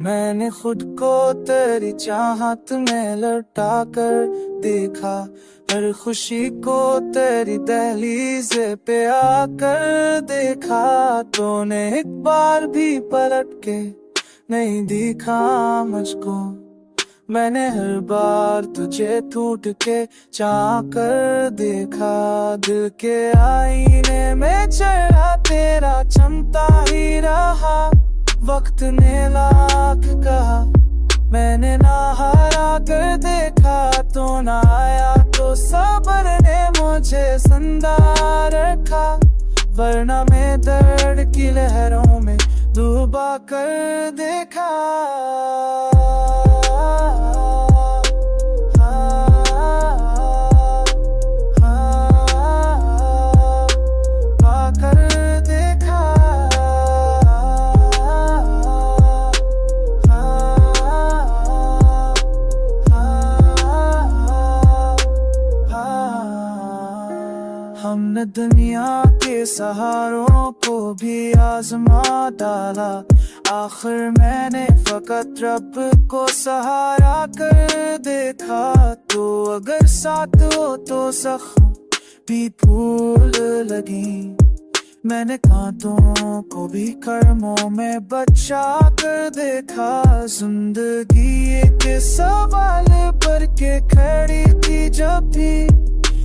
मैंने खुद को तेरी चाहत में लौटा कर देखा, हर खुशी को तेरी दहलीज़ पे आकर देखा। तूने एक बार भी पलट के नहीं देखा मुझको, मैंने हर बार तुझे टूट के चाह कर देखा। दिल के आईने में चेहरा तेरा चमकता ही रहा, वक्त ने लाख कहा मैंने ना हारा कर देखा। तो ना आया तो सब्र ने मुझे जिंदा रखा, वरना मैं दर्द की लहरों में डूबा कर देखा। हमने दुनिया के सहारों को भी आजमा डाला, आखिर मैंने फकत रब को सहारा कर देखा। तो अगर साथ हो तो जख्म भी फूल लगी, मैंने कांटों को भी कर्मों में बचा कर देखा। जिंदगी एक सवाल पर के खड़ी थी जब भी,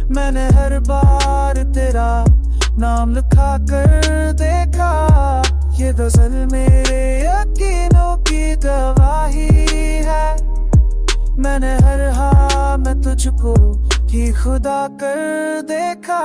मैंने हर बार तेरा नाम लिखा कर देखा। ये गजल मेरे यकीनों की गवाही है, मैंने हर हाल में तुझको ही खुदा कर देखा।